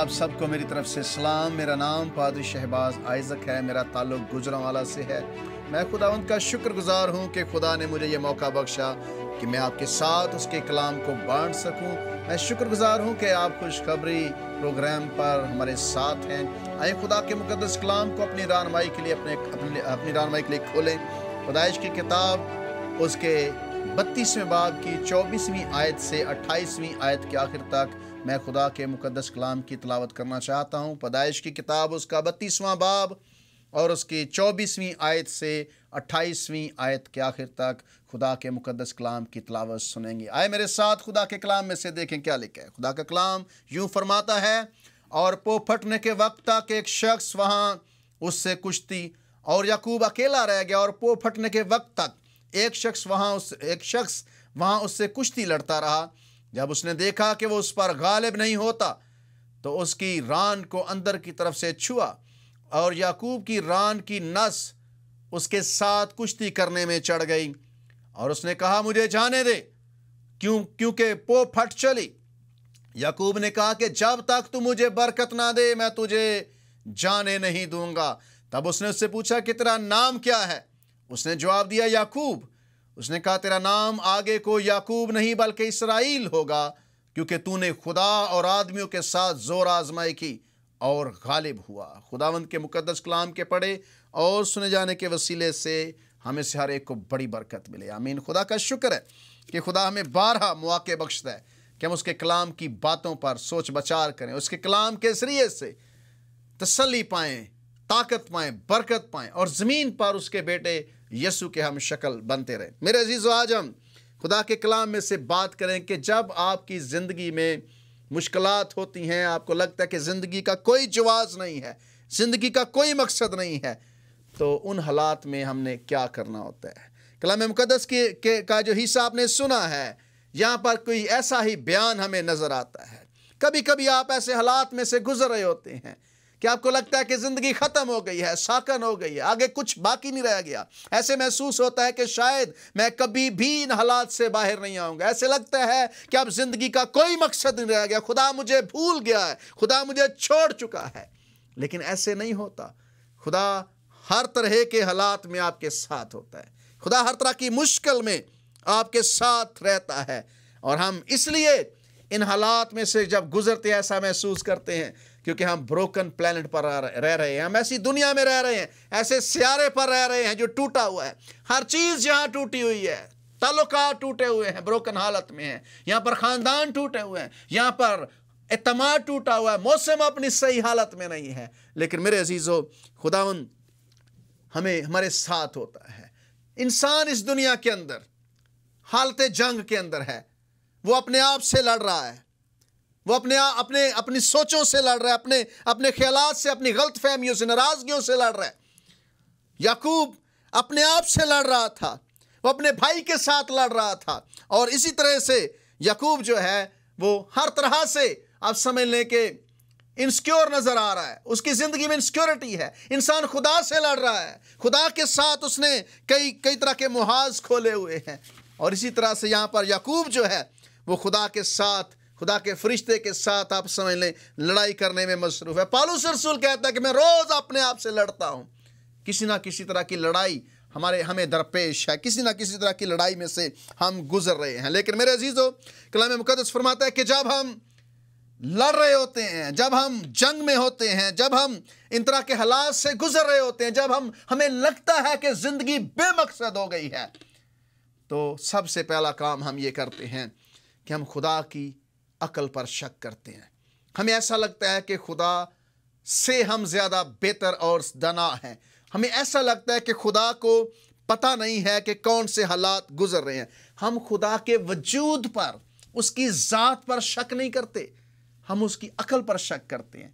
आप सबको मेरी तरफ से सलाम। मेरा नाम पादरी शहबाज आइज़क है। मेरा ताल्लुक़ गुजरांवाला से है। मैं खुदावंद का शुक्रगुजार हूँ कि खुदा ने मुझे ये मौका बख्शा कि मैं आपके साथ उसके कलाम को बांट सकूँ। मैं शुक्रगुजार हूँ कि आप खुशखबरी प्रोग्राम पर हमारे साथ हैं। आइए खुदा के मुक़द्दस कलाम को अपनी रहनुमाई के लिए अपनी रहनुमाई के लिए खोलें। पैदाइश की किताब उसके 32वें बाब की 24वीं आयत से 28वीं आयत के आखिर तक मैं खुदा के मुक़द्दस कलाम की तिलावत करना चाहता हूँ। पैदाइश की किताब उसका 32वां बाब और उसकी 24वीं आयत से 28वीं आयत के आखिर तक खुदा के मुक़द्दस कलाम की तिलावत सुनेंगे। आए मेरे साथ खुदा के कलाम में से देखें क्या लिखा है। खुदा का कलाम यूँ फरमाता है, और पो फटने के वक्त तक एक शख्स वहाँ उससे कुश्ती, और याकूब अकेला रह गया। और पो फटने के वक्त तक एक शख्स वहाँ उससे कुश्ती लड़ता रहा। जब उसने देखा कि वो उस पर गालिब नहीं होता तो उसकी रान को अंदर की तरफ से छुआ, और याकूब की रान की नस उसके साथ कुश्ती करने में चढ़ गई। और उसने कहा, मुझे जाने दे, क्योंकि पो फट चली। याकूब ने कहा कि जब तक तू मुझे बरकत ना दे मैं तुझे जाने नहीं दूंगा। तब उसने उससे पूछा कि तेरा नाम क्या है? उसने जवाब दिया, याकूब। उसने कहा, तेरा नाम आगे को याकूब नहीं बल्कि इसराइल होगा, क्योंकि तूने खुदा और आदमियों के साथ जोर आजमाई की और गालिब हुआ। खुदावंद के मुक़द्दस कलाम के पढ़े और सुने जाने के वसीले से हमें से हर एक को बड़ी बरकत मिले। आमीन। खुदा का शुक्र है कि खुदा हमें 12 मौके बख्शता है कि हम उसके कलाम की बातों पर सोच विचार करें, उसके कलाम के ज़रिए से तसल्ली पाएँ, ताकत पाएँ, बरकत पाएँ, और ज़मीन पर उसके बेटे यसु के हम शक्ल बनते रहे। मेरे अजीज़ों, आज हम खुदा के कलाम में से बात करें कि जब आपकी ज़िंदगी में मुश्किलात होती हैं, आपको लगता है कि ज़िंदगी का कोई जवाज़ नहीं है, ज़िंदगी का कोई मकसद नहीं है, तो उन हालात में हमने क्या करना होता है। कलाम मुक़द्दस का जो हिस्सा आपने सुना है, यहाँ पर कोई ऐसा ही बयान हमें नज़र आता है। कभी कभी आप ऐसे हालात में से गुजर रहे होते हैं कि आपको लगता है कि ज़िंदगी ख़त्म हो गई है, साकन हो गई है, आगे कुछ बाकी नहीं रह गया। ऐसे महसूस होता है कि शायद मैं कभी भी इन हालात से बाहर नहीं आऊँगा। ऐसे लगता है कि अब ज़िंदगी का कोई मकसद नहीं रह गया, खुदा मुझे भूल गया है, खुदा मुझे छोड़ चुका है। लेकिन ऐसे नहीं होता। खुदा हर तरह के हालात में आपके साथ होता है। खुदा हर तरह की मुश्किल में आपके साथ रहता है। और हम इसलिए इन हालात में से जब गुजरते हैं ऐसा महसूस करते हैं क्योंकि हम ब्रोकन प्लेनेट पर रह रहे हैं, हम ऐसी दुनिया में रह रहे हैं, ऐसे सियारे पर रह रहे हैं जो टूटा हुआ है। हर चीज़ यहाँ टूटी हुई है, ताल्लुकात टूटे हुए हैं, ब्रोकन हालत में हैं। यहाँ पर ख़ानदान टूटे हुए हैं, यहाँ पर एतमाद टूटा हुआ है, मौसम अपनी सही हालत में नहीं है। लेकिन मेरे अजीज़ों, खुदावंद हमें हमारे साथ होता है। इंसान इस दुनिया के अंदर हालत जंग के अंदर है। वो अपने आप से लड़ रहा है, वो अपनी सोचों से लड़ रहा है, अपने ख्यालात से, अपनी गलत फहमियों से, नाराज़गियों से लड़ रहा है। याकूब अपने आप से लड़ रहा था, वो अपने भाई के साथ लड़ रहा था। और इसी तरह से याकूब जो है वो हर तरह से आप समझ लें कि इनसिक्योर नज़र आ रहा है, उसकी ज़िंदगी में इनसिक्योरिटी है। इंसान खुदा से लड़ रहा है, खुदा के साथ उसने कई तरह के मुहाज खोले हुए हैं। और इसी तरह से यहाँ पर याकूब जो है वो खुदा के साथ, खुदा के फरिश्ते के साथ आप समझ लें लड़ाई करने में मसरूफ़ है। पौलुस रसूल कहता है कि मैं रोज़ अपने आप से लड़ता हूँ। किसी ना किसी तरह की लड़ाई हमें दरपेश है, किसी ना किसी तरह की लड़ाई में से हम गुजर रहे हैं। लेकिन मेरे अजीज़ों, कलाम मुक़द्दस फरमाता है कि जब हम लड़ रहे होते हैं, जब हम जंग में होते हैं, जब हम इन तरह के हालात से गुजर रहे होते हैं, जब हमें लगता है कि ज़िंदगी बेमकसद हो गई है, तो सबसे पहला काम हम ये करते हैं कि हम खुदा की अक्ल पर शक करते हैं। हमें ऐसा लगता है कि खुदा से हम ज़्यादा बेहतर और दाना हैं। हमें ऐसा लगता है कि खुदा को पता नहीं है कि कौन से हालात गुजर रहे हैं। हम खुदा के वजूद पर, उसकी ज़ात पर शक नहीं करते, हम उसकी अक्ल पर शक करते हैं।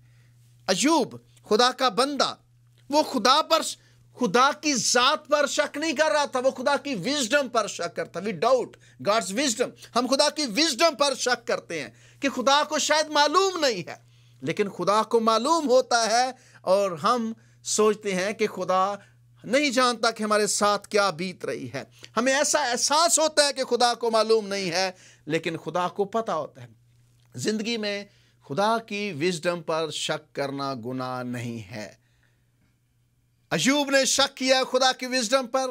अय्यूब खुदा का बंदा, वो खुदा की ज़ात पर शक नहीं कर रहा था, वो खुदा की विजडम पर शक करता। We doubt God's wisdom. हम खुदा की विजडम पर शक करते हैं कि खुदा को शायद मालूम नहीं है, लेकिन खुदा को मालूम होता है। और हम सोचते हैं कि खुदा नहीं जानता कि हमारे साथ क्या बीत रही है। हमें ऐसा एहसास होता है कि खुदा को मालूम नहीं है, लेकिन खुदा को पता होता है। ज़िंदगी में खुदा की विजडम पर शक करना गुनाह नहीं है। अय्यूब ने शक किया खुदा की विजडम पर,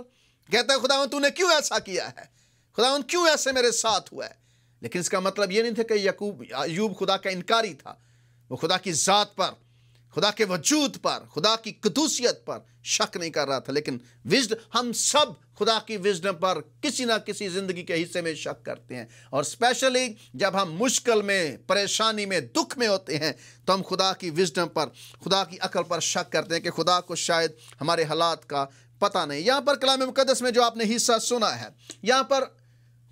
कहता है खुदावंद तूने क्यों ऐसा किया है, खुदावंद क्यों ऐसे मेरे साथ हुआ है। लेकिन इसका मतलब ये नहीं था कि अय्यूब खुदा का इनकारी था। वो खुदा की ज़ात पर, खुदा के वजूद पर, खुदा की कदूसियत पर शक नहीं कर रहा था। लेकिन हम सब खुदा की विजडम पर किसी ना किसी ज़िंदगी के हिस्से में शक करते हैं, और स्पेशली जब हम मुश्किल में, परेशानी में, दुख में होते हैं तो हम खुदा की विजडम पर, खुदा की अकल पर शक करते हैं कि खुदा को शायद हमारे हालात का पता नहीं। यहाँ पर कलाम मुकद्दस में जो आपने हिस्सा सुना है, यहाँ पर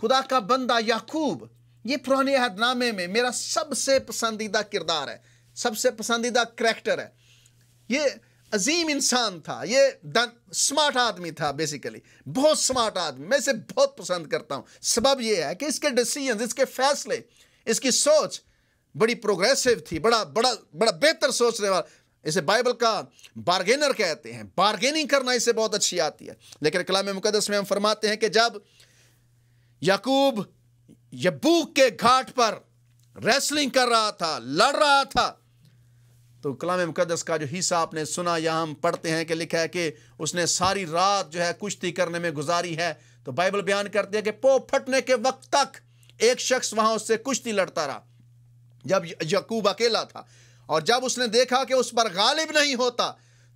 खुदा का बंदा याकूब, ये पुराने अहदनामे में मेरा सबसे पसंदीदा किरदार है, सबसे पसंदीदा करैक्टर है। ये अजीम इंसान था, ये स्मार्ट आदमी था, बेसिकली बहुत स्मार्ट आदमी। मैं इसे बहुत पसंद करता हूँ। सबब ये है कि इसके डिसीजंस, इसके फैसले, इसकी सोच बड़ी प्रोग्रेसिव थी, बड़ा बेहतर सोचने वाला। इसे बाइबल का बार्गेनर कहते हैं। बार्गेनिंग करना इसे बहुत अच्छी आती है। लेकिन कलाम मुकद्दस में हम फरमाते हैं कि जब याकूब यब्बूक के घाट पर रेसलिंग कर रहा था, लड़ रहा था, तो कलाम मुकद्दस का जो हिस्सा आपने सुना, यहाँ हम पढ़ते हैं कि लिखा है कि उसने सारी रात जो है कुश्ती करने में गुजारी है। तो बाइबल बयान करती है कि पो फटने के वक्त तक एक शख्स वहां उससे कुश्ती लड़ता रहा, जब याकूब अकेला था। और जब उसने देखा कि उस पर गालिब नहीं होता,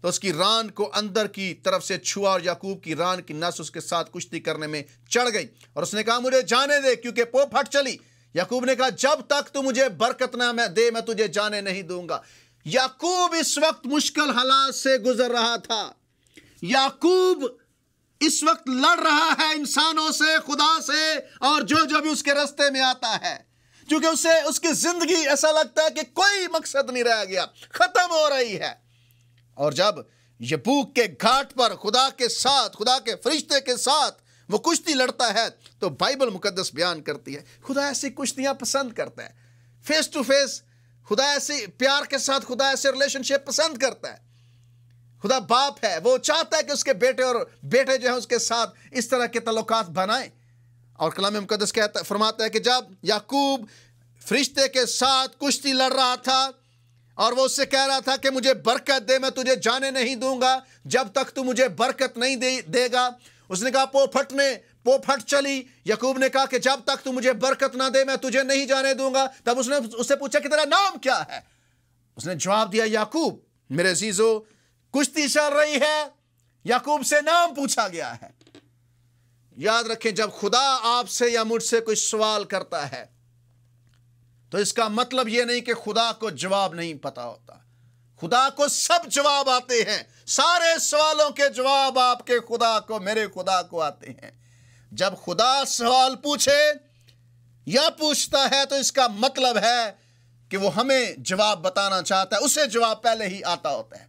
तो उसकी रान को अंदर की तरफ से छुआ और याकूब की रान की नस उसके साथ कुश्ती करने में चढ़ गई। और उसने कहा मुझे जाने दे, क्योंकि पो फट चली। याकूब ने कहा जब तक तू मुझे बरकत ना दे मैं तुझे जाने नहीं दूंगा। याकूब इस वक्त मुश्किल हालात से गुजर रहा था। याकूब इस वक्त लड़ रहा है इंसानों से, खुदा से, और जो भी उसके रास्ते में आता है, क्योंकि उसे उसकी जिंदगी ऐसा लगता है कि कोई मकसद नहीं रह गया, खत्म हो रही है। और जब यब्बूक के घाट पर खुदा के साथ, खुदा के फरिश्ते के साथ वो कुश्ती लड़ता है, तो बाइबल मुकद्दस बयान करती है खुदा ऐसी कुश्तियां पसंद करता है। फेस टू फेस खुदा ऐसे प्यार के साथ, खुदा ऐसे रिलेशनशिप पसंद करता है। खुदा बाप है, वो चाहता है कि उसके बेटे जो है उसके साथ इस तरह के तल्लुकात बनाए। और कलाम मुकद्दस फरमाता है कि जब याकूब फरिश्ते के साथ कुश्ती लड़ रहा था और वो उससे कह रहा था कि मुझे बरकत दे, मैं तुझे जाने नहीं दूंगा जब तक तू मुझे बरकत नहीं देगा। उसने कहा पो फट चली। याकूब ने कहा कि जब तक तू मुझे बरकत ना दे मैं तुझे नहीं जाने दूंगा। तब उसने उससे पूछा कि तेरा नाम क्या है। उसने जवाब दिया याकूब। मेरे अजीजों, कुश्ती चल रही है, याकूब से नाम पूछा गया है। याद रखें, जब खुदा आपसे या मुझसे कोई सवाल करता है तो इसका मतलब यह नहीं कि खुदा को जवाब नहीं पता होता। खुदा को सब जवाब आते हैं। सारे सवालों के जवाब आपके खुदा को, मेरे खुदा को आते हैं। जब खुदा सवाल पूछे या पूछता है तो इसका मतलब है कि वो हमें जवाब बताना चाहता है। उसे जवाब पहले ही आता होता है।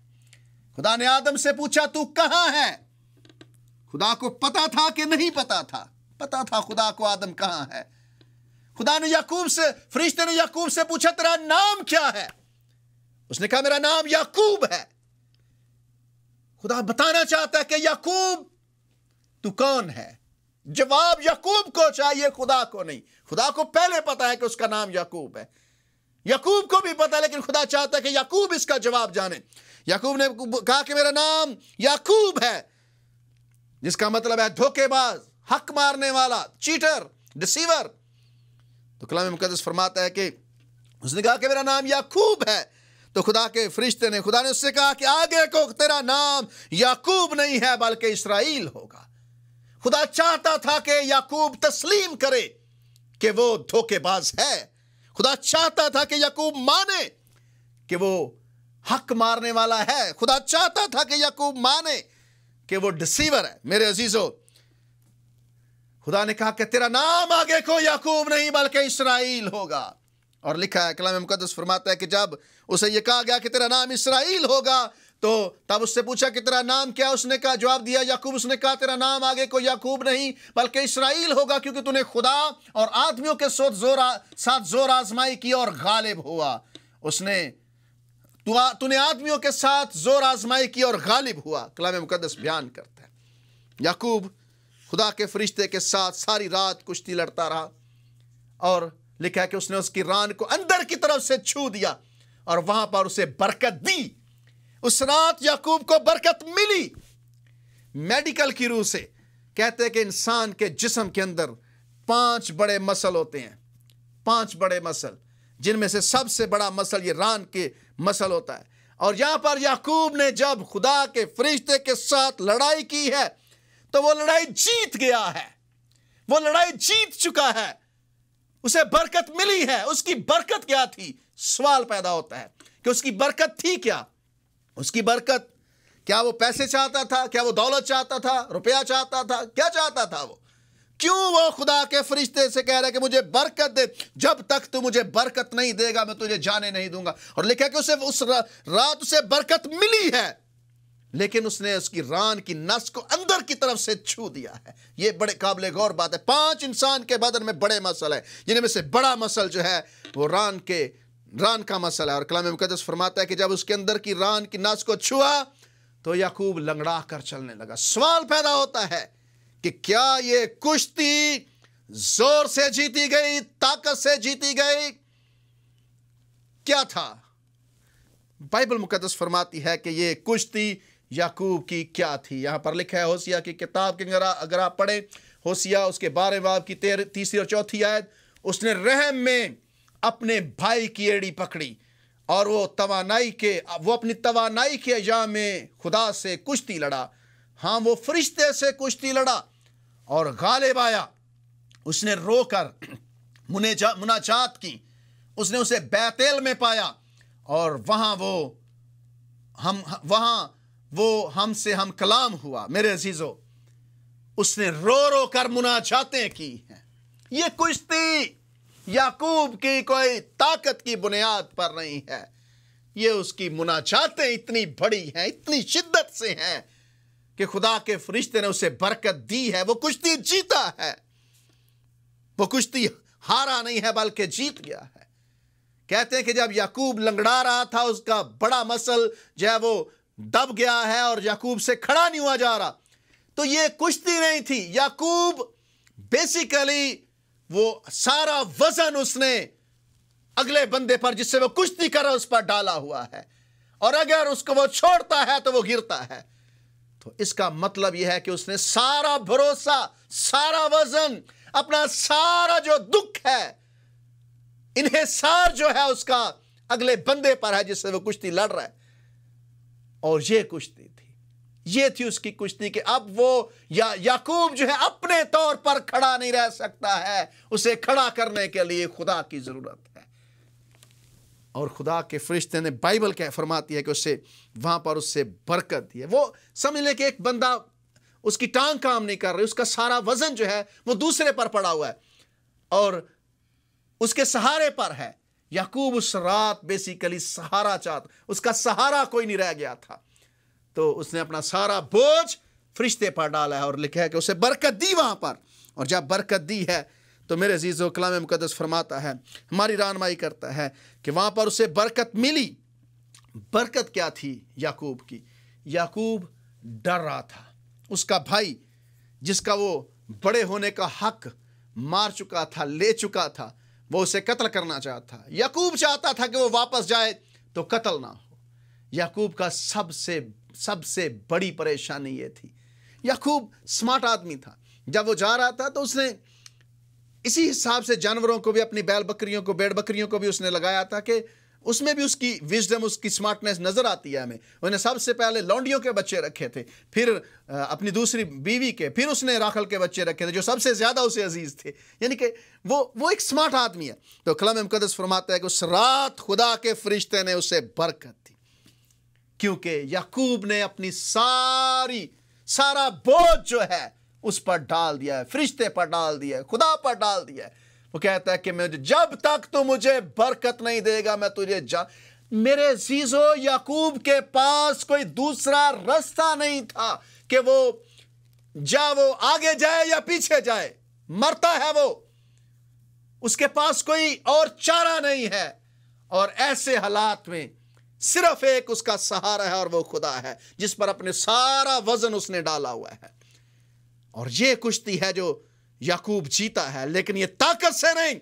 खुदा ने आदम से पूछा तू कहां है। खुदा को पता था कि नहीं पता था? पता था खुदा को आदम कहां है। खुदा ने फरिश्ते ने याकूब से पूछा तेरा नाम क्या है। उसने कहा मेरा नाम याकूब है। खुदा बताना चाहता है कि याकूब तू कौन है। जवाब याकूब को चाहिए, खुदा को नहीं। खुदा को पहले पता है कि उसका नाम याकूब है। याकूब को भी पता है, लेकिन खुदा चाहता है कि याकूब इसका जवाब जाने। याकूब ने कहा कि मेरा नाम याकूब है, जिसका मतलब है धोखेबाज, हक मारने वाला, चीटर, डिसीवर। तो कलाम मुकद्दस फरमाता है कि उसने कहा कि मेरा नाम याकूब है। तो खुदा ने उससे कहा कि आगे को तेरा नाम याकूब नहीं है बल्कि इसराइल होगा। खुदा चाहता था कि याकूब तस्लीम करे कि वो धोखेबाज है। खुदा चाहता था कि याकूब माने कि वो हक मारने वाला है। खुदा चाहता था कि याकूब माने कि वो डिसीवर है। मेरे अजीजों, खुदा ने कहा कि तेरा नाम आगे को याकूब नहीं बल्कि इसराइल होगा। और लिखा है, कलाम मुकद्दस फरमाता है कि जब उसे यह कहा गया कि तेरा नाम इसराइल होगा, तो तब उससे पूछा कि तेरा नाम क्या। उसने कहा, जवाब दिया याकूब। उसने कहा तेरा नाम आगे को याकूब नहीं बल्कि इसराइल होगा, क्योंकि तूने खुदा और आदमियों के साथ जोर आजमाई की और गालिब हुआ। तूने आदमियों के साथ जोर आजमाई की और गालिब हुआ। कलाम मुकद्दस बयान करता है याकूब खुदा के फरिश्ते के साथ सारी रात कुश्ती लड़ता रहा और लिखा है कि उसने उसकी रान को अंदर की तरफ से छू दिया और वहां पर उसे बरकत दी। उस रात याकूब को बरकत मिली। मेडिकल की रूह से कहते हैं कि इंसान के जिस्म के अंदर 5 बड़े मसल होते हैं, 5 बड़े मसल, जिनमें से सबसे बड़ा मसल ये रान के मसल होता है। और यहां पर याकूब ने जब खुदा के फरिश्ते के साथ लड़ाई की है तो वो लड़ाई जीत गया है, वो लड़ाई जीत चुका है, उसे बरकत मिली है। उसकी बरकत क्या थी? सवाल पैदा होता है कि उसकी बरकत थी क्या? उसकी बरकत, क्या वो पैसे चाहता था? क्या वो दौलत चाहता था? रुपया चाहता था? क्या चाहता था वो? क्यों वो खुदा के फरिश्ते से कह रहा है कि मुझे बरकत दे, जब तक तू मुझे बरकत नहीं देगा मैं तुझे जाने नहीं दूंगा। और लिखा कि उसे उस रात उसे बरकत मिली है, लेकिन उसने उसकी रान की नस को अंदर की तरफ से छू दिया है। ये बड़े काबिल गौर बात है। 5 इंसान के बदन में बड़े मसल है, जिनमें से बड़ा मसल जो है वो रान का मसल है। और कलाम मुकद्दस फरमाता है कि जब उसके अंदर की रान की नस को छुआ तो याकूब लंगड़ा कर चलने लगा। सवाल पैदा होता है कि क्या ये कुश्ती जोर से जीती गई, ताकत से जीती गई, क्या था? बाइबल मुकद्दस फरमाती है कि ये कुश्ती याकूब की क्या थी। यहां पर लिखा है होशिया की किताब के अगर आप पढ़े होशिया उसके 12वें बाब की 3री और 4थी आयत, उसने रहम में अपने भाई की एड़ी पकड़ी और वो अपनी तवानाई के अय्याम में खुदा से कुश्ती लड़ा। हाँ, वो फरिश्ते से कुश्ती लड़ा और गालिब आया। उसने रोकर मुनाजात की, उसने उसे बैतेल में पाया और वहां वो हमसे हम कलाम हुआ। मेरे अजीजों, उसने रो रो कर मुनाजातें की हैं। ये कुश्ती याकूब की कोई ताकत की बुनियाद पर नहीं है, ये उसकी मुनाजातें इतनी बड़ी हैं, इतनी शिद्दत से हैं कि खुदा के फरिश्ते ने उसे बरकत दी है। वो कुश्ती जीता है, वो कुश्ती हारा नहीं है बल्कि जीत गया है। कहते हैं कि जब याकूब लंगड़ा रहा था, उसका बड़ा मसल जो है वो दब गया है और याकूब से खड़ा नहीं हुआ जा रहा, तो ये कुश्ती नहीं थी। याकूब बेसिकली वो सारा वजन उसने अगले बंदे पर जिससे वो कुश्ती कर रहा उस पर डाला हुआ है, और अगर उसको वो छोड़ता है तो वो गिरता है। तो इसका मतलब यह है कि उसने सारा भरोसा, सारा वजन, अपना सारा जो दुख है, इन्हिसार जो है उसका अगले बंदे पर है जिससे वो कुश्ती लड़ रहा है। और ये कुश्ती थी, ये थी उसकी कुश्ती कि अब वो याकूब जो है अपने तौर पर खड़ा नहीं रह सकता है, उसे खड़ा करने के लिए खुदा की जरूरत है। और खुदा के फरिश्ते ने, बाइबल क्या फरमाती है कि उससे वहां पर उससे बरकत दी है। वो समझ ले कि एक बंदा, उसकी टांग काम नहीं कर रही, उसका सारा वजन जो है वो दूसरे पर पड़ा हुआ है और उसके सहारे पर है। याकूब उस रात बेसिकली सहारा चाहता, उसका सहारा कोई नहीं रह गया था, तो उसने अपना सारा बोझ फरिश्ते पर डाला है। और लिखा है कि उसे बरकत दी वहां पर। और जब बरकत दी है तो मेरे अजीजों, कलाम मुकद्दस फरमाता है, हमारी रहनुमाई करता है कि वहां पर उसे बरकत मिली। बरकत क्या थी याकूब की? याकूब डर रहा था। उसका भाई जिसका वो बड़े होने का हक मार चुका था, ले चुका था, वो उसे कत्ल करना चाहता था। याकूब चाहता था कि वो वापस जाए तो कत्ल ना हो। याकूब का सबसे बड़ी परेशानी ये थी। याकूब स्मार्ट आदमी था। जब वो जा रहा था तो उसने इसी हिसाब से जानवरों को भी, अपनी बैल बकरियों को, भेड़ बकरियों को भी उसने लगाया था कि उसमें भी उसकी विजडम, उसकी स्मार्टनेस नजर आती है हमें। उसने सबसे पहले लौंडियों के बच्चे रखे थे, फिर अपनी दूसरी बीवी के, फिर उसने राखल के बच्चे रखे थे जो सबसे ज्यादा उसे अजीज थे। यानी कि वो एक स्मार्ट आदमी है। तो कलाम मुकद्दस फरमाता है कि उस रात खुदा के फरिश्ते ने उसे बरकत दी, क्योंकि याकूब ने अपनी सारा बोझ जो है उस पर डाल दिया है, फरिश्ते पर डाल दिया है, खुदा पर डाल दिया है। वो कहता है कि जब तक तू मुझे बरकत नहीं देगा मैं तुझे मेरे अजीजों, याकूब के पास कोई दूसरा रास्ता नहीं था कि वो आगे जाए या पीछे जाए, मरता है वो, उसके पास कोई और चारा नहीं है। और ऐसे हालात में सिर्फ एक उसका सहारा है और वो खुदा है, जिस पर अपने सारा वजन उसने डाला हुआ है। और ये कुश्ती है जो याकूब जीता है, लेकिन ये ताकत से नहीं,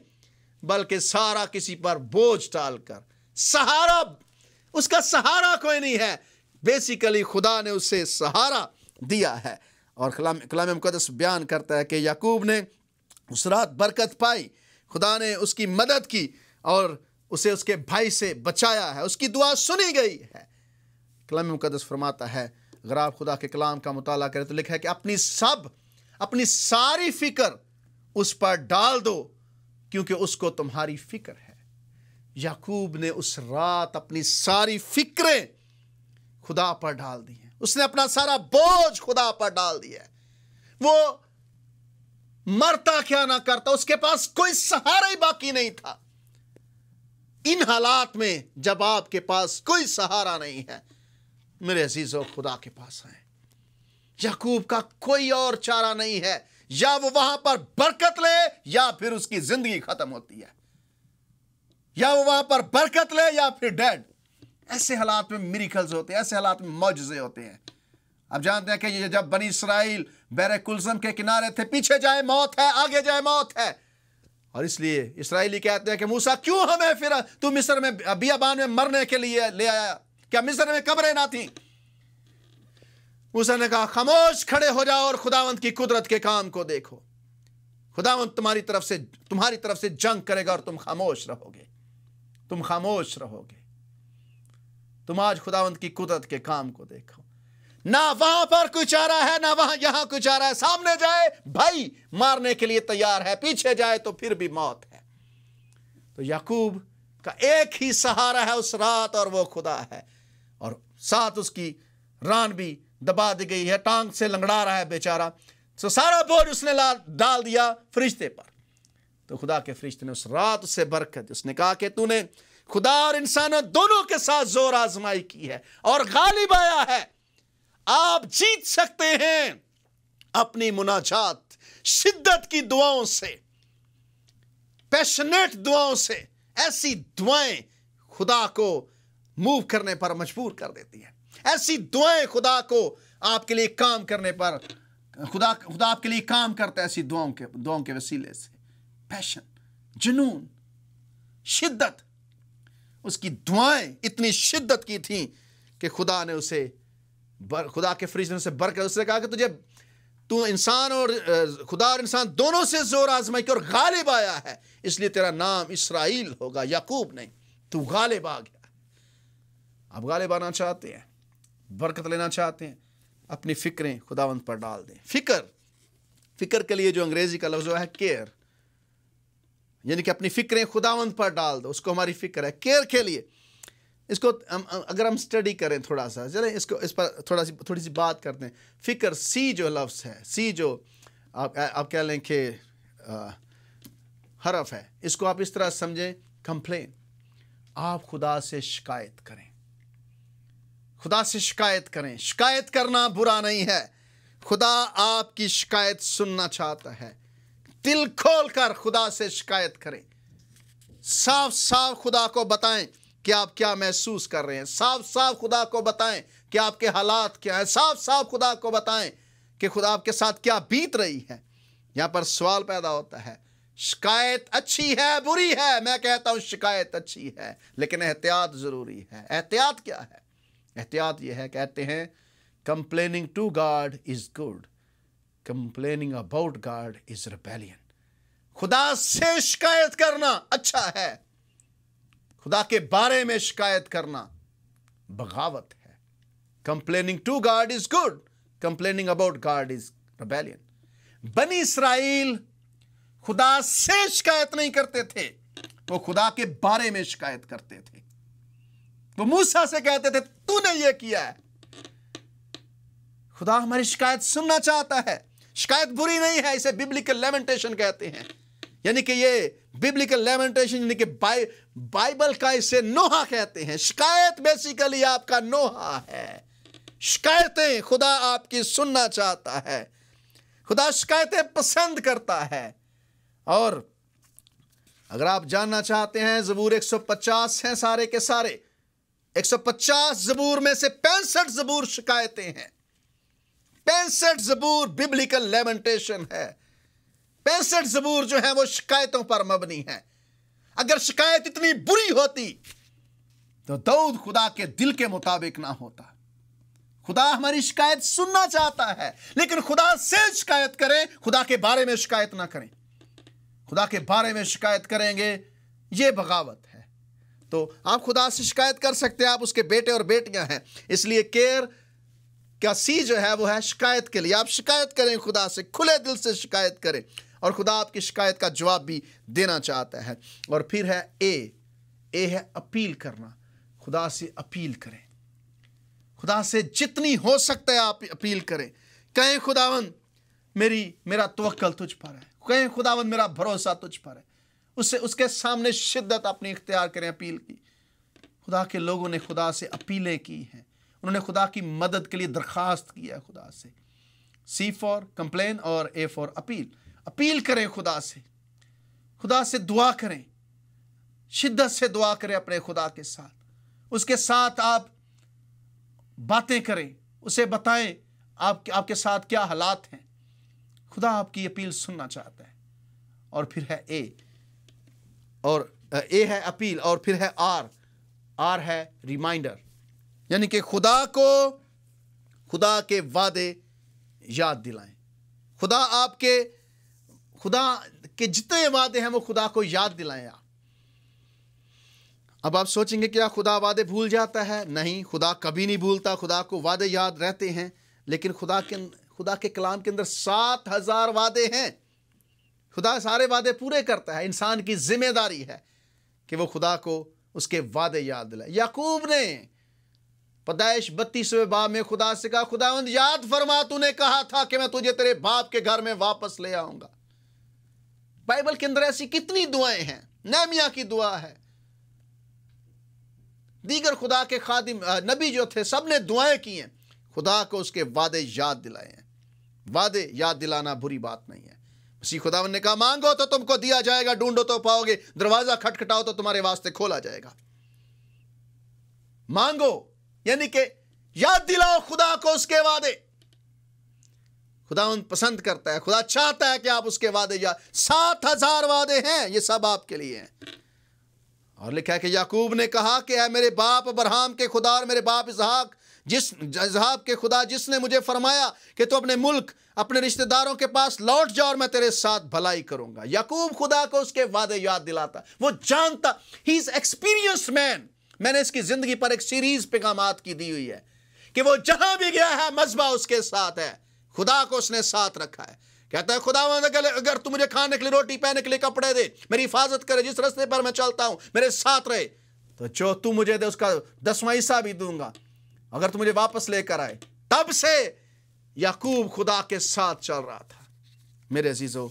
बल्कि सारा किसी पर बोझ डालकर, सहारा, उसका सहारा कोई नहीं है, बेसिकली खुदा ने उसे सहारा दिया है। और कलाम मुक़द्दस बयान करता है कि याकूब ने उस रात बरकत पाई, खुदा ने उसकी मदद की और उसे उसके भाई से बचाया है, उसकी दुआ सुनी गई है। कलाम मुक़द्दस फरमाता है, अगर आप खुदा के कलाम का मुताला करें तो लिखा है कि अपनी सारी फिक्र उस पर डाल दो क्योंकि उसको तुम्हारी फिक्र है। याकूब ने उस रात अपनी सारी फिक्रें खुदा पर डाल दी हैं, उसने अपना सारा बोझ खुदा पर डाल दिया है। वो मरता क्या ना करता, उसके पास कोई सहारा ही बाकी नहीं था। इन हालात में जब आपके पास कोई सहारा नहीं है, मेरे अजीजों, खुदा के पास आए। याकूब का कोई और चारा नहीं है, या वो वहां पर बरकत ले या फिर उसकी जिंदगी खत्म होती है, या वो वहां पर बरकत ले या फिर डेड। ऐसे हालात में मिरेकल्स होते हैं, ऐसे हालात में मौजज़े होते हैं। आप जानते हैं कि ये जब बनी इसराइल बहरे कुलसम के किनारे थे, पीछे जाए मौत है, आगे जाए मौत है, और इसलिए इसराइली कहते हैं कि मूसा क्यों हमें फिर तू मिस्र में बियाबान में मरने के लिए ले आया, क्या मिस्र में कब्रें ना थी? मूसा ने कहा खामोश खड़े हो जाओ और खुदावंत की कुदरत के काम को देखो। खुदावंत तुम्हारी तरफ से जंग करेगा और तुम खामोश रहोगे, तुम खामोश रहोगे। तुम आज खुदावंत की कुदरत के काम को देखो। ना वहां पर कोई चारा है, ना वहां यहां कोई चारा है। सामने जाए भाई मारने के लिए तैयार है, पीछे जाए तो फिर भी मौत है। तो याकूब का एक ही सहारा है उस रात, और वो खुदा है। और साथ उसकी रान भी दबा दी गई है, टांग से लंगड़ा रहा है बेचारा। तो सारा बोझ उसने डाल दिया फरिश्ते पर। तो खुदा के फरिश्ते ने उस रात उससे बरकत दी। उसने कहा कि तूने खुदा और इंसानों दोनों के साथ जोर आजमाई की है और गालिब आया है। आप जीत सकते हैं अपनी मुनाजात, शिद्दत की दुआओं से, पैशनेट दुआओं से। ऐसी दुआएं खुदा को मूव करने पर मजबूर कर देती हैं। ऐसी दुआएं खुदा को आपके लिए काम करने पर, खुदा आपके लिए काम करता है ऐसी दुआओं के वसीले से। पैशन, जुनून, शिद्दत। उसकी दुआएं इतनी शिद्दत की थी कि खुदा के फरिश्ते ने उसे बरकत, उसने कहा कि तू इंसान और खुदा और इंसान दोनों से जोर आजमाई की और गालिब आया है, इसलिए तेरा नाम इसराइल होगा, याकूब नहीं। तू गालिब आ गया। आप गालिब आना चाहते हैं, बरकत लेना चाहते हैं, अपनी फिक्रें खुदावंत पर डाल दें। फिक्र के लिए जो अंग्रेजी का लफ्ज़ है केयर, यानी कि अपनी फिक्रें खुदावंत पर डाल दो, उसको हमारी फिक्र है। केयर के लिए इसको अगर हम स्टडी करें थोड़ा सा, चलें इस पर थोड़ी सी बात करते हैं। फिक्र, सी जो लफ्ज़ है, सी जो आप कह लें कि हरफ है, इसको आप इस तरह समझें, कंप्लेन। आप खुदा से शिकायत करें, खुदा से शिकायत करें। शिकायत करना बुरा नहीं है, खुदा आपकी शिकायत सुनना चाहता है। दिल खोल कर खुदा से शिकायत करें। साफ साफ खुदा को बताएं कि आप क्या महसूस कर रहे हैं। साफ साफ खुदा को बताएं कि आपके हालात क्या हैं। साफ साफ खुदा को बताएं कि खुदा आपके साथ क्या बीत रही है। यहां पर सवाल पैदा होता है, शिकायत अच्छी है बुरी है? मैं कहता हूं शिकायत अच्छी है, लेकिन एहतियात जरूरी है। एहतियात क्या है? एहतियात यह है, कहते हैं complaining to God is good, complaining about God is rebellion. खुदा से शिकायत करना अच्छा है, खुदा के बारे में शिकायत करना बगावत है। Complaining to God is good, complaining about God is rebellion. बनी इसराइल खुदा से शिकायत नहीं करते थे, वो खुदा के बारे में शिकायत करते थे। वो मूसा से कहते थे तूने ये किया है। खुदा हमारी शिकायत सुनना चाहता है। शिकायत बुरी नहीं है, इसे बिब्लिकल लेमेंटेशन कहते हैं। यानी कि ये बिब्लिकल लेमेंटेशन यानी कि बाइबल का इसे नोहा कहते हैं। शिकायत बेसिकली आपका नोहा है। शिकायतें खुदा आपकी सुनना चाहता है। खुदा शिकायतें पसंद करता है। और अगर आप जानना चाहते हैं, ज़बूर 150 हैं सारे के सारे। 150 ज़बूर में से 65 ज़बूर शिकायतें हैं। 65 ज़बूर बिब्लिकल लेमेंटेशन है। 65 ज़बूर जो है वो शिकायतों पर मबनी है। अगर शिकायत इतनी बुरी होती तो दाऊद खुदा के दिल के मुताबिक ना होता। खुदा हमारी शिकायत सुनना चाहता है, लेकिन खुदा से शिकायत करें, खुदा के बारे में शिकायत ना करें। खुदा के बारे में शिकायत करेंगे ये बगावत है। तो आप खुदा से शिकायत कर सकते हैं, आप उसके बेटे और बेटियां हैं। इसलिए केयर का सी जो है वो है शिकायत के लिए। आप शिकायत करें खुदा से, खुले दिल से शिकायत करें, और खुदा आपकी शिकायत का जवाब भी देना चाहता है। और फिर है ए है अपील करना। खुदा से अपील करें, खुदा से जितनी हो सकता है आप अपील करें। कहें खुदावंद मेरा तवक्कल तुझ पर है, कहें खुदावंद मेरा भरोसा तुझ पर है। उसके सामने शिद्दत अपनी इख्तियार करें अपील की। खुदा के लोगों ने खुदा से अपीलें की हैं, उन्होंने खुदा की मदद के लिए दरख्वास्त किया है खुदा से। सी फॉर कंप्लेन और ए फॉर अपील। अपील करें खुदा से दुआ करें, शिद्दत से दुआ करें अपने खुदा के साथ। उसके साथ आप बातें करें, उसे बताएं आपके साथ क्या हालात हैं। खुदा आपकी अपील सुनना चाहता है। और फिर है ए है अपील, और फिर है आर है रिमाइंडर, यानी कि खुदा के वादे याद दिलाएं। खुदा के जितने वादे हैं वो खुदा को याद दिलाएं आप। अब आप सोचेंगे क्या खुदा वादे भूल जाता है? नहीं, खुदा कभी नहीं भूलता, खुदा को वादे याद रहते हैं। लेकिन खुदा के कलाम के अंदर 7,000 वादे हैं। खुदा सारे वादे पूरे करता है। इंसान की जिम्मेदारी है कि वो खुदा को उसके वादे याद दिलाए। याकूब ने पैदाइश 32वें बाब में खुदा से कहा, खुदावंद याद फरमा, तूने कहा था कि मैं तुझे तेरे बाप के घर में वापस ले आऊंगा। बाइबल के अंदर ऐसी कितनी दुआएं हैं। नेहमिया की दुआ है, दीगर खुदा के खादिम नबी जो थे सब ने दुआएं की हैं, खुदा को उसके वादे याद दिलाए हैं। वादे याद दिलाना बुरी बात नहीं है। मसीह खुदावंद ने कहा, मांगो तो तुमको दिया जाएगा, ढूंढो तो पाओगे, दरवाजा खटखटाओ तो तुम्हारे वास्ते खोला जाएगा। मांगो यानी कि याद दिलाओ खुदा को उसके वादे। खुदावंद पसंद करता है, खुदा चाहता है कि आप उसके वादे याद। 7,000 वादे हैं, ये सब आपके लिए हैं। और लिखा है कि याकूब ने कहा कि है मेरे बाप अब्राहम के खुदा और मेरे बाप इसहाक के खुदा, जिसने मुझे फरमाया कि तू अपने मुल्क अपने रिश्तेदारों के पास लौट जा और मैं तेरे साथ भलाई करूंगा। याकूब खुदा को उसके वादे याद दिलाता, वो जानता, ही इज एक्सपीरियंस्ड मैन। मैंने इसकी जिंदगी पर एक सीरीज पैगामात की दी हुई है कि वो जहां भी गया है मजबा उसके साथ है, खुदा को उसने साथ रखा है। कहता है खुदावंद अगर तू मुझे खाने के लिए रोटी, पहनने के लिए कपड़े दे, मेरी हिफाजत करे, जिस रास्ते पर मैं चलता हूं मेरे साथ रहे, तो जो तू मुझे दे उसका 10वां हिस्सा भी दूंगा अगर तू मुझे वापस लेकर आए। तब से याकूब खुदा के साथ चल रहा था। मेरे अजीजों,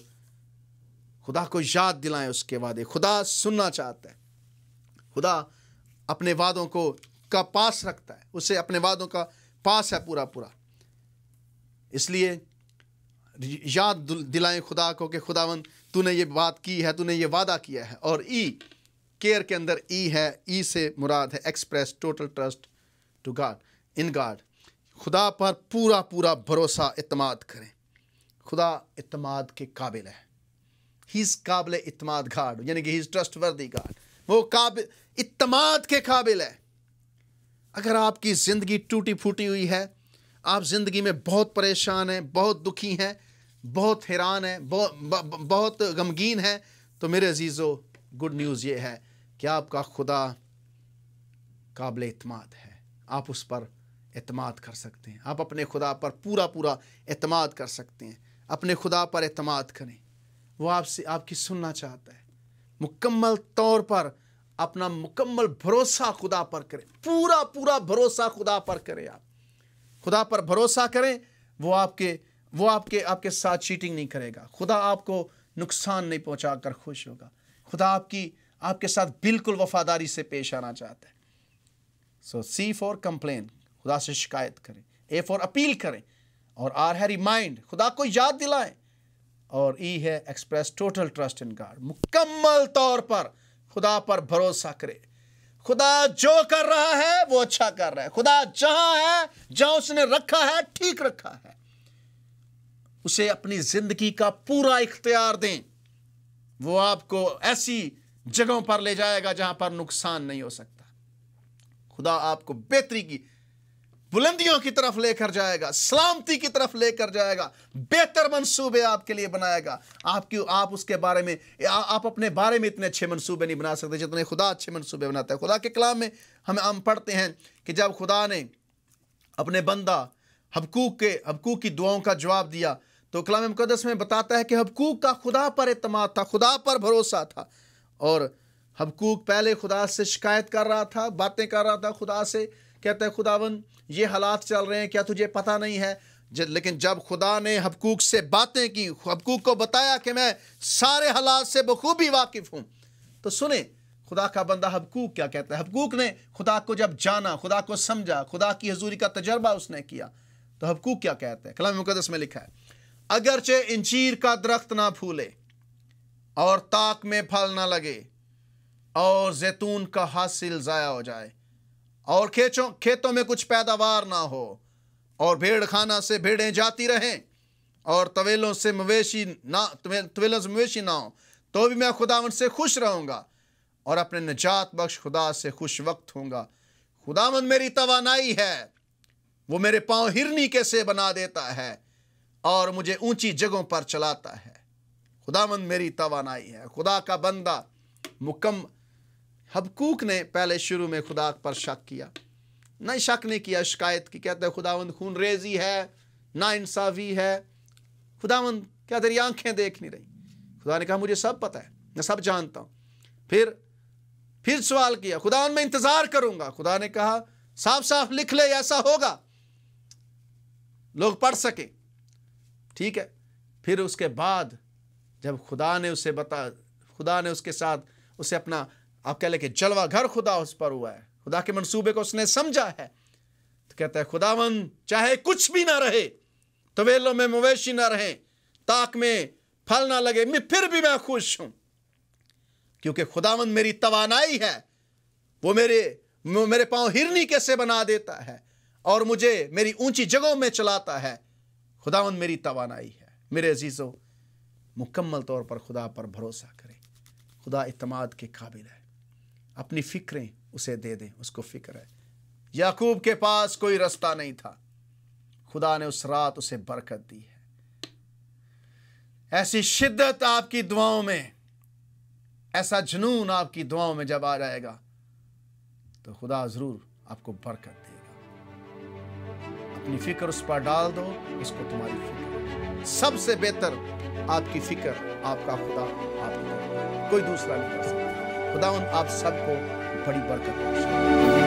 खुदा को याद दिलाएं उसके वादे। खुदा सुनना चाहता है, खुदा अपने वादों का पास रखता है, उसे अपने वादों का पास है पूरा। इसलिए याद दिलाएं खुदा को कि खुदावंद तूने ये बात की है, तूने ये वादा किया है। और केयर के अंदर है, से मुराद है express total trust to God, in God. खुदा पर पूरा भरोसा इत्माद करें। खुदा इत्माद के काबिल है। ही इज काबिल इत्माद गॉड, यानी कि ही इज ट्रस्टवर्दी गॉड। वो काबिल इत्माद के काबिल है। अगर आपकी जिंदगी टूटी फूटी हुई है, आप जिंदगी में बहुत परेशान हैं, बहुत दुखी हैं, बहुत हैरान हैं, बहुत गमगीन हैं, तो मेरे अजीजों गुड न्यूज़ ये है कि आपका खुदा काबिल इत्माद है। आप उस पर एतमाद कर सकते हैं। आप अपने खुदा पर पूरा एतमाद कर सकते हैं। अपने खुदा पर एतमाद करें, वो आपसे आपकी सुनना चाहता है। मुकम्मल तौर पर अपना मुकम्मल भरोसा खुदा पर करें, पूरा भरोसा खुदा पर करें। आप खुदा पर भरोसा करें, वो आपके साथ चीटिंग नहीं करेगा। खुदा आपको नुकसान नहीं पहुंचा कर खुश होगा। खुदा आपके साथ बिल्कुल वफादारी से पेश आना चाहता है। सो सी फॉर कंप्लेन, खुदा से शिकायत करें। ए फॉर अपील करें। और आर है रिमाइंड, खुदा को याद दिलाएं। और ई है express total trust in God, मुकम्मल तौर पर खुदा पर भरोसा करें। खुदा जो कर रहा है वो अच्छा कर रहा है। खुदा जहां है, जहां उसने रखा है, ठीक रखा है। उसे अपनी जिंदगी का पूरा इख्तियार दें। वो आपको ऐसी जगहों पर ले जाएगा जहां पर नुकसान नहीं हो सकता। खुदा आपको बेहतरी की बुलंदियों की तरफ लेकर जाएगा, सलामती की तरफ लेकर जाएगा, बेहतर मंसूबे आपके लिए बनाएगा। आप उसके बारे में, आप अपने बारे में इतने अच्छे मंसूबे नहीं बना सकते जितने खुदा अच्छे मंसूबे बनाता है। खुदा के कलाम में हम पढ़ते हैं कि जब खुदा ने अपने बंदा हबकूक की दुआओं का जवाब दिया, तो कलाम मुकद्दस में बताता है कि हबकूक का खुदा पर एतमाद था, खुदा पर भरोसा था। और हबकूक पहले खुदा से शिकायत कर रहा था, बातें कर रहा था खुदा से, कहता है खुदावन ये हालात चल रहे हैं, क्या तुझे पता नहीं है? लेकिन जब खुदा ने हबकूक से बातें की, हबकूक को बताया कि मैं सारे हालात से बखूबी वाकिफ हूं, तो सुने खुदा का बंदा हबकूक क्या कहता है। हबकूक ने खुदा को जब जाना, खुदा को समझा, खुदा की हजूरी का तजर्बा उसने किया, तो हबकूक क्या कहता है। कलाम मुकद्दस में लिखा है, अगरचे इंजीर का दरख्त ना फूले और ताक में फल ना लगे और जैतून का हासिल जाया हो जाए और खेतों में कुछ पैदावार ना हो और भेड़ खाना से भेड़ें जाती रहें और तवेलों से मवेशी ना हो, तो भी मैं खुदावंद से खुश रहूंगा और अपने निजात बख्श खुदा से खुश वक्त होऊंगा। खुदावंद मेरी तवानाई है, वो मेरे पांव हिरनी के से बना देता है और मुझे ऊंची जगहों पर चलाता है। खुदावंद मेरी तवानाई है। खुदा का बंदा हबकूक ने पहले शुरू में खुदा पर शक किया, नहीं शक नहीं किया, शिकायत की। कहता है खुदावंद खून रेजी है, ना इंसाफी है, खुदावंद क्या तेरी आंखें देख नहीं रही? खुदा ने कहा मुझे सब पता है, मैं सब जानता हूं। फिर सवाल किया, खुदावंद मैं इंतजार करूंगा। खुदा ने कहा साफ साफ लिख ले, ऐसा होगा, लोग पढ़ सके। ठीक है। फिर उसके बाद जब खुदा ने उसके साथ उसे अपना, आप कह ले कि जलवा घर खुदा उस पर हुआ है, खुदा के मंसूबे को उसने समझा है, तो कहता है खुदावंद चाहे कुछ भी ना रहे, तवेलों में मवेशी ना रहे, ताक में फल ना लगे, फिर भी मैं खुश हूं, क्योंकि खुदावंद मेरी तवानाई है। वो मेरे पांव हिरनी के से बना देता है और मुझे मेरी ऊंची जगहों में चलाता है। खुदावंद मेरी तवानाई है। मेरे अजीजों, मुकम्मल तौर पर खुदा पर भरोसा करें। खुदा इत्मीनान के काबिल है। अपनी फिक्रें उसे दे दें, उसको फिक्र है। याकूब के पास कोई रास्ता नहीं था, खुदा ने उस रात उसे बरकत दी है। ऐसी शिद्दत आपकी दुआओं में, ऐसा जुनून आपकी दुआओं में जब आ जाएगा, तो खुदा जरूर आपको बरकत देगा। अपनी फिक्र उस पर डाल दो, इसको तुम्हारी फिक्र। सबसे बेहतर आपकी फिक्र आपका खुदा आपको, कोई दूसरा नहीं कर सकता। खुदावंद आप सबको बड़ी बरकत बख्शे।